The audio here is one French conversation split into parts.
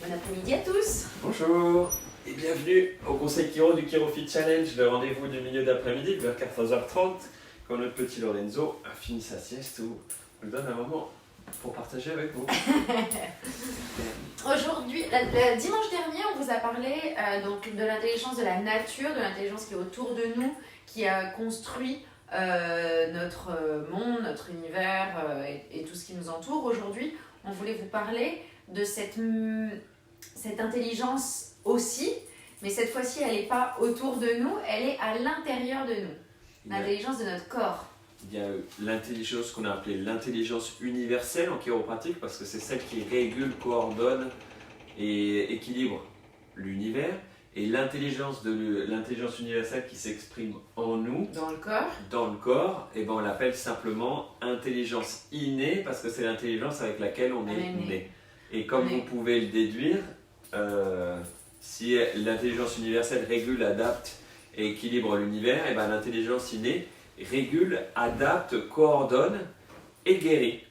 Bon après-midi à tous. Bonjour et bienvenue au Conseil Chiro du ChiroFit Challenge, le rendez-vous du milieu d'après-midi vers 14h30 quand notre petit Lorenzo a fini sa sieste où on lui donne un moment pour partager avec vous. Aujourd'hui, le dimanche dernier, on vous a parlé donc de l'intelligence de la nature, de l'intelligence qui est autour de nous, qui a construit notre monde, notre univers et tout ce qui nous entoure. Aujourd'hui, on voulait vous parler de cette intelligence aussi, mais cette fois-ci, elle n'est pas autour de nous, elle est à l'intérieur de nous. L'intelligence de notre corps. Il y a l'intelligence qu'on a appelée l'intelligence universelle en chiropratique parce que c'est celle qui régule, coordonne et équilibre l'univers. Et l'intelligence universelle qui s'exprime en nous, dans le corps, et ben on l'appelle simplement intelligence innée parce que c'est l'intelligence avec laquelle on est né. Et comme vous pouvez le déduire, si l'intelligence universelle régule, adapte et équilibre l'univers, et ben l'intelligence innée régule, adapte, coordonne et guérit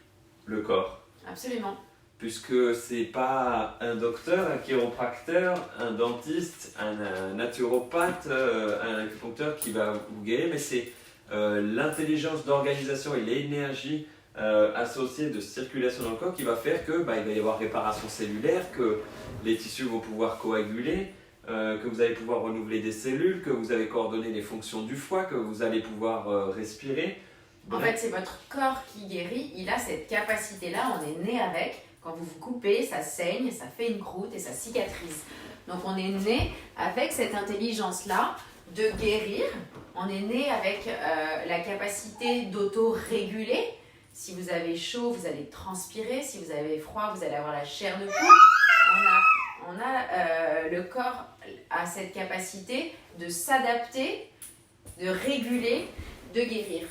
le corps. Absolument. Puisque c'est pas un docteur, un chiropracteur, un dentiste, un naturopathe, un acupuncteur qui va vous guérir, mais c'est l'intelligence d'organisation et l'énergie associée de circulation dans le corps qui va faire que il va y avoir réparation cellulaire, que les tissus vont pouvoir coaguler, que vous allez pouvoir renouveler des cellules, que vous allez coordonner les fonctions du foie, que vous allez pouvoir respirer. En fait, c'est votre corps qui guérit, il a cette capacité-là, on est né avec. Quand vous vous coupez, ça saigne, ça fait une croûte et ça cicatrise. Donc on est né avec cette intelligence-là de guérir. On est né avec la capacité d'auto-réguler. Si vous avez chaud, vous allez transpirer. Si vous avez froid, vous allez avoir la chair de poule. Le corps a cette capacité de s'adapter, de réguler, de guérir.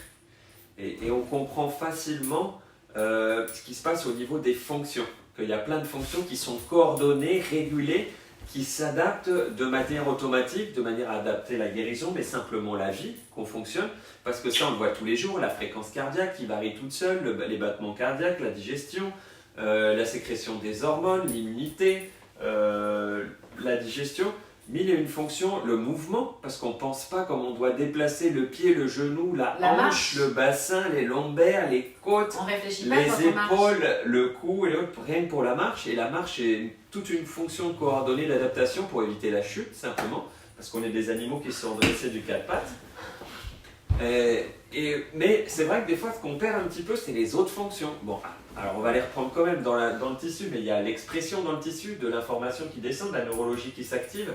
Et on comprend facilement ce qui se passe au niveau des fonctions. Qu'il y a plein de fonctions qui sont coordonnées, régulées, qui s'adaptent de manière automatique, de manière à adapter la guérison, mais simplement la vie, qu'on fonctionne. Parce que ça, on le voit tous les jours, la fréquence cardiaque qui varie toute seule, les battements cardiaques, la digestion, la sécrétion des hormones, l'immunité, la digestion. Mille et une fonctions, le mouvement, parce qu'on ne pense pas comme on doit déplacer le pied, le genou, la hanche, le bassin, les lombaires, les côtes, les épaules, le cou et l'autre, rien que pour la marche. Et la marche est toute une fonction coordonnée d'adaptation pour éviter la chute, simplement, parce qu'on est des animaux qui sont dressés du quatre pattes. Mais c'est vrai que des fois, ce qu'on perd un petit peu, c'est les autres fonctions. Bon, alors on va les reprendre quand même dans le tissu, mais il y a l'expression dans le tissu, de l'information qui descend, de la neurologie qui s'active.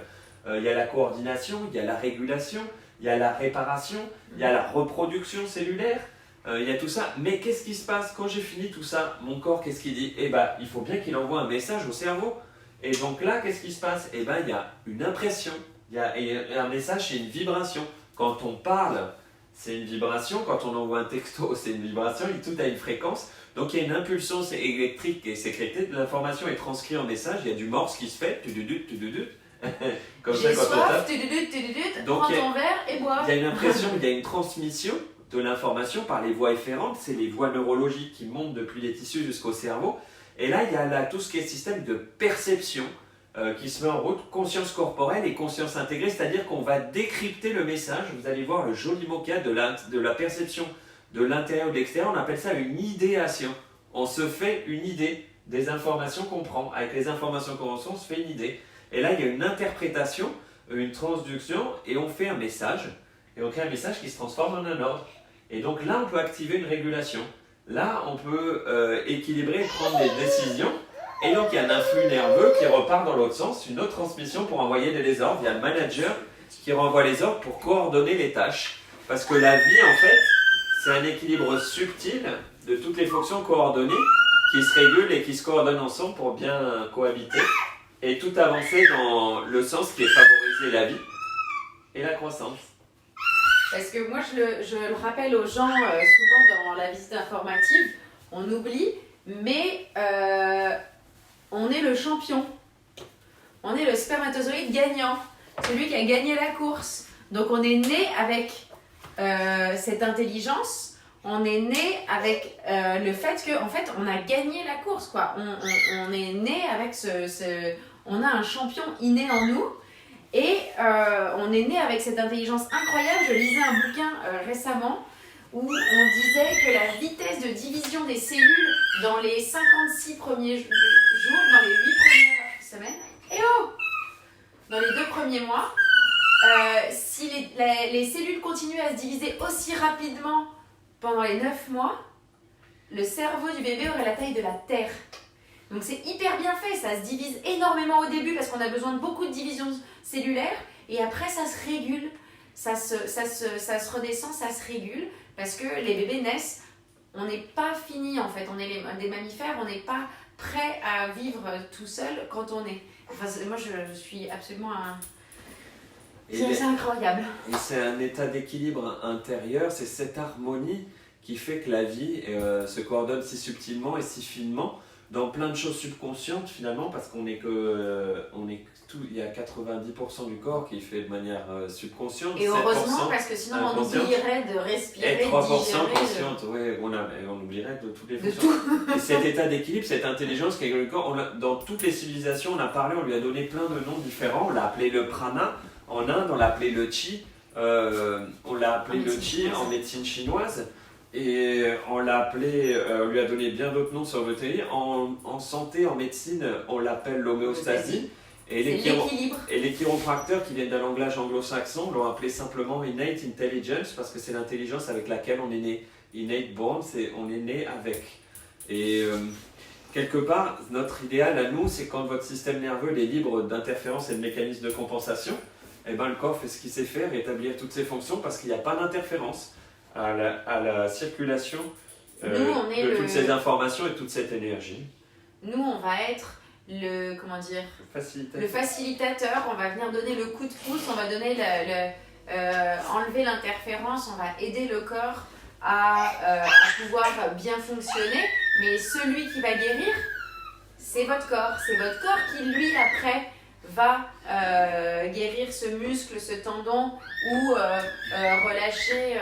Il y a la coordination, il y a la régulation, il y a la réparation, il y a la reproduction cellulaire, il y a tout ça. Mais qu'est-ce qui se passe quand j'ai fini tout ça? Mon corps, qu'est-ce qu'il dit? Eh bien, il faut bien qu'il envoie un message au cerveau. Et donc là, qu'est-ce qui se passe? Eh bien, il y a une impression, il y a un message, c'est une vibration. Quand on parle, c'est une vibration. Quand on envoie un texto, c'est une vibration. Tout a une fréquence. Donc il y a une impulsion électrique qui est sécrétée. De l'information est transcrite en message. Il y a du morse qui se fait. Comme j'ai ça, quand soif, donc, prends ton verre et bois. Il y a une impression, il y a une transmission de l'information par les voies efférentes. C'est les voies neurologiques qui montent depuis les tissus jusqu'au cerveau. Et là, il y a tout ce qui est système de perception qui se met en route, conscience corporelle et conscience intégrée, c'est-à-dire qu'on va décrypter le message. Vous allez voir le joli mot-clé de la perception de l'intérieur ou de l'extérieur. On appelle ça une idéation. On se fait une idée des informations qu'on prend. Avec les informations qu'on reçoit, on se fait une idée. Et là, il y a une interprétation, une transduction, et on fait un message. Et on crée un message qui se transforme en un ordre. Et donc là, on peut activer une régulation. Là, on peut équilibrer et prendre des décisions. Et donc, il y a un influx nerveux qui repart dans l'autre sens, une autre transmission pour envoyer des ordres. Il y a le manager qui renvoie les ordres pour coordonner les tâches. Parce que la vie, en fait, c'est un équilibre subtil de toutes les fonctions coordonnées qui se régulent et qui se coordonnent ensemble pour bien cohabiter et tout avancer dans le sens qui est favoriser la vie et la croissance. Parce que moi, je le rappelle aux gens souvent dans la visite informative, on oublie, mais on est le champion. On est le spermatozoïde gagnant, celui qui a gagné la course. Donc on est né avec cette intelligence. On est né avec le fait que, en fait, on a gagné la course, quoi. On est né avec on a un champion inné en nous. Et on est né avec cette intelligence incroyable. Je lisais un bouquin récemment où on disait que la vitesse de division des cellules dans les 56 premiers jours, dans les 8 premières semaines, dans les 2 premiers mois, si les cellules continuent à se diviser aussi rapidement pendant les 9 mois, le cerveau du bébé aurait la taille de la Terre. Donc c'est hyper bien fait, ça se divise énormément au début parce qu'on a besoin de beaucoup de division cellulaire et après ça se régule, ça se redescend, ça se régule parce que les bébés naissent, on n'est pas fini en fait, on est des mammifères, on n'est pas prêt à vivre tout seul quand on est. Enfin, moi je suis absolument c'est incroyable. Et c'est un état d'équilibre intérieur, c'est cette harmonie qui fait que la vie se coordonne si subtilement et si finement dans plein de choses subconscientes finalement, parce qu'on est il y a 90% du corre qui est fait de manière subconsciente. Et heureusement, parce que sinon on oublierait de respirer, et 3% digérer, consciente, on oublierait de toutes les fonctions. Et cet état d'équilibre, cette intelligence qui est le corps, dans toutes les civilisations, on a parlé, on lui a donné plein de noms différents. On l'a appelé le prana en Inde, on l'a appelé le chi, on l'a appelé le chi en médecine chinoise. Et on l'a appelé, on lui a donné bien d'autres noms sur le télé. En santé, en médecine, on l'appelle l'homéostasie. Et les chiropracteurs qui viennent d'un langage anglo-saxon l'ont appelé simplement innate intelligence parce que c'est l'intelligence avec laquelle on est né. Innate born, on est né avec. Et quelque part, notre idéal à nous, c'est quand votre système nerveux est libre d'interférences et de mécanismes de compensation, et ben le corps fait ce qu'il sait faire, rétablir toutes ses fonctions parce qu'il n'y a pas d'interférence à la circulation toutes ces informations et toute cette énergie. Nous, on va être le facilitateur, on va venir donner le coup de pouce, on va donner enlever l'interférence, on va aider le corps à pouvoir bien fonctionner, mais celui qui va guérir, c'est votre corps qui lui après va guérir ce muscle, ce tendon ou relâcher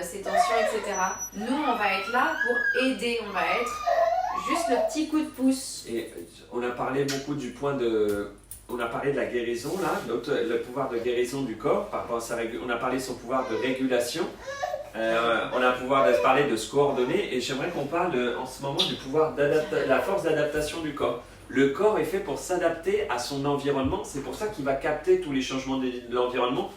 ses tensions, etc. Nous, on va être là pour aider, on va être juste le petit coup de pouce. Et on a parlé beaucoup on a parlé de la guérison là, le pouvoir de guérison du corps, par rapport à on a parlé de son pouvoir de régulation, on a parlé de se coordonner et j'aimerais qu'on parle en ce moment du pouvoir la force d'adaptation du corps. Le corps est fait pour s'adapter à son environnement, c'est pour ça qu'il va capter tous les changements de l'environnement,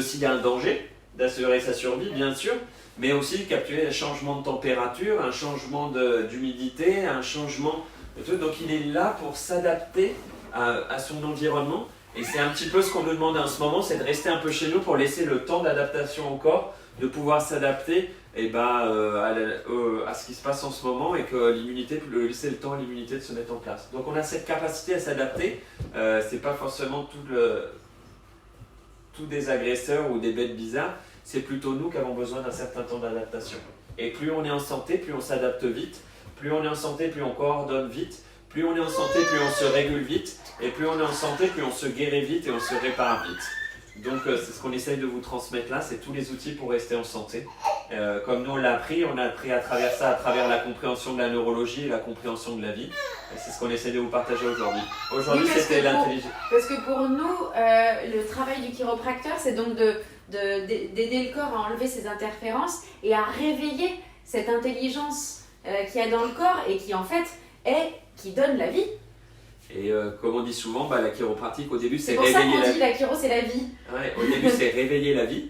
s'il y a un danger, d'assurer sa survie bien sûr, mais aussi capturer un changement de température, un changement d'humidité, un changement de tout. Donc il est là pour s'adapter à son environnement et c'est un petit peu ce qu'on nous demande en ce moment, c'est de rester un peu chez nous pour laisser le temps d'adaptation au corps, de pouvoir s'adapter à ce qui se passe en ce moment et que l'immunité, laisser le temps à l'immunité de se mettre en place. Donc on a cette capacité à s'adapter, c'est pas forcément tous des agresseurs ou des bêtes bizarres, c'est plutôt nous qui avons besoin d'un certain temps d'adaptation. Et plus on est en santé, plus on s'adapte vite, plus on est en santé, plus on coordonne vite, plus on est en santé, plus on se régule vite, et plus on est en santé, plus on se guérit vite et on se répare vite. Donc c'est ce qu'on essaye de vous transmettre là, c'est tous les outils pour rester en santé. Comme nous on a appris à travers ça, à travers la compréhension de la neurologie et la compréhension de la vie. Et c'est ce qu'on essaie de vous partager aujourd'hui. Aujourd'hui c'était l'intelligence. Parce que pour nous, le travail du chiropracteur, c'est donc d'aider le corps à enlever ses interférences et à réveiller cette intelligence qu'il y a dans le corps et qui en fait qui donne la vie. Et comme on dit souvent, la chiropratique au début c'est réveiller la vie. C'est pour ça qu'on dit la chiro c'est la vie. Ouais, au début c'est réveiller la vie,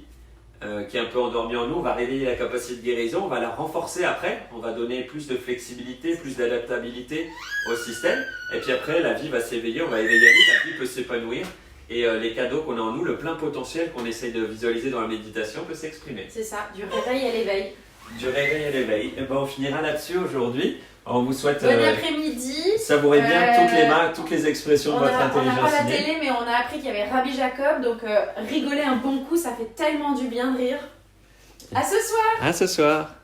qui est un peu endormie en nous, on va réveiller la capacité de guérison, on va la renforcer après, on va donner plus de flexibilité, plus d'adaptabilité au système, et puis après la vie va s'éveiller, on va éveiller la vie peut s'épanouir, et les cadeaux qu'on a en nous, le plein potentiel qu'on essaye de visualiser dans la méditation peut s'exprimer. C'est ça, du réveil à l'éveil. Du réveil à l'éveil. Et on finira là-dessus aujourd'hui. On vous souhaite bon après-midi. Savourez bien toutes les expressions de votre intelligence. On n'a pas la télé, mais on a appris qu'il y avait Rabbi Jacob, donc rigoler un bon coup, ça fait tellement du bien de rire. À ce soir. À ce soir.